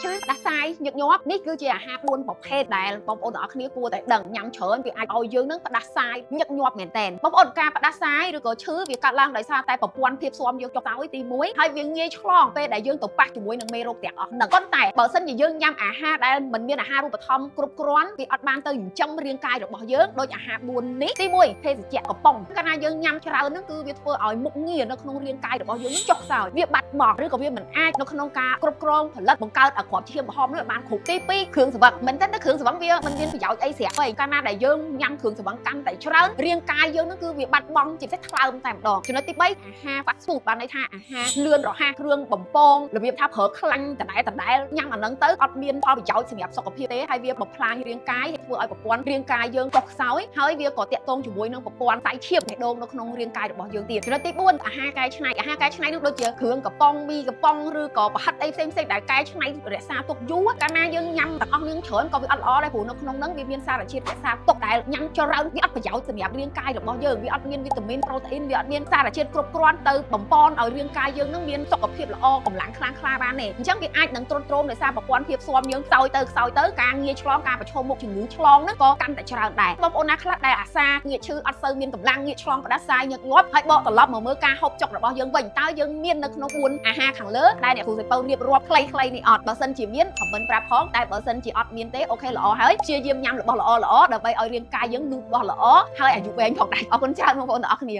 ឈឺដាសាយញឹកញាប់នេះគឺជាអាហារ4ប្រភេទដែលបងប្អូនទាំងអស់គ្នាគួរតែដឹងញ៉ាំច្រើនវាអាចឲ្យយើងនឹងផ្ដាសាយញឹកញាប់មែនតើបងប្អូនការផ្ដាសាយឬក៏ឈឺវាកាត់ឡើងដោយសារតែប្រព័ន្ធភាពស៊ាំយើងចុះទៅទី1ហើយវាងាយឆ្លងពេលដែលយើងទៅប៉ះជាមួយនឹងមេរោគទាំងអស់ហ្នឹងប៉ុន្តែបើសិនជាយើងញ៉ាំអាហារដែលមិនមានអាហារូបត្ថម្ភគ្រប់គ្រាន់វាអត់បានទៅចិញ្ចឹមរាងកាយរបស់យើងដូចអាហារ4នេះទី1ភេសជ្ជៈកំប៉ុងកាលណាយើងញ៉ាំច្រើនហ្នឹងគឺវាធ្វើឲ្យមុខងារនៅក្នុងរាងកាយរបស់យើងនឹងចុះខ្សោយវាបាត់បង់ឬក៏វាមិនអាចនៅក្នុងការគ្រប់គ្រងផលិតបង្កើតឲ្យគ្រាប់ឈាមក្រហមនោះបានគ្រប់ទី2គ្រឿងស្រវឹងមិនតែគ្រឿងស្រវឹងវាមិនមានប្រយោជន៍អីស្រាប់ទេកាលណាដែលយើងញ៉ាំគ្រឿងស្រវឹងកាន់តែច្រើនរាងកាយយើងនឹងគឺវាបាត់បង់ជាពិសេសថ្លើមតែម្ដងចំណុចទី3អាហារ fast food បានន័យថាអាហារលឿនរហ័សគ្រឿងបំពងរបៀបថាប្រើខ្លាញ់ដដែលញ៉ាំអាហ្នឹងទៅអត់មានផលប្រយោជន៍សម្រាប់សុខភាពទេហើយវាបំផ្លាញរាងកាយហើយធ្វើឲ្យប្រព័ន្ធរាងកាយយើងចុះខ្សោយហើយវាក៏តាក់ទងជាមួយនឹងប្រព័ន្ធតែឈាមបេះដូងនៅក្នុងរាងកាយរបស់យើងទៀតចំណុចទី4អាហារកែច្នៃនោះដូចជាគ្រឿងកំប៉ុងមីកំប៉ុងឬក៏ប្រហិតអីផ្សេងៗដែលកែច្នៃរក្សាទុកយូរកាលណាយើងញ៉ាំទាំងអស់នឹងច្រើនក៏វាអត់ល្អដែរព្រោះនៅក្នុងហ្នឹងវាមានសារជាតិរក្សាទុកដែលញ៉ាំច្រើនវាអត់ប្រយោជន៍សម្រាប់រាងកាយរបស់យើងវាអត់មានវីតាមីនប្រូតេអ៊ីនវាអត់មានសារជាតិគ្រប់គ្រាន់ទៅបំពន់ឲ្យរាងកាយយើងនឹងមានសុខភាពល្អកម្លាំងខ្លាំងក្លាបានទេអញ្ចឹងវាអាចនឹងទ្រុឌទ្រោមដោយសារប្រព័ន្ធភាពស៊ាំយើងខ្សោយទៅការងាយឆ្លងការប្រឈមមុខជំងឺឆ្លងហ្នឹងក៏កាន់តែច្រើនដែរបងប្អូនណាខ្លះដែលអាសាងាយឈឺអត់សូវមានកម្លាំងងាយឆ្លងផ្ដាសាយញឹកញាប់ហើយបកត្រឡប់មកមើលការហូបចុករបស់យើងវិញតើយើងមាននៅក្នុង4អាហារខាងលើដែលអ្នកគ្រូសៀវភៅរៀបរាប់ខ្លីៗនេះអត់បើសិនជាមានខមមិនប្រាប់ផងតែបើសិនជាអត់មានទេអូខេល្អហើយព្យាយាមញ៉ាំរបស់ល្អដើម្បីឲ្យរាងកាយយើងលូតលាស់ល្អហើយអាយុវែងផងដែរអរគុណច្រើនបងប្អូនទាំងអស់គ្នា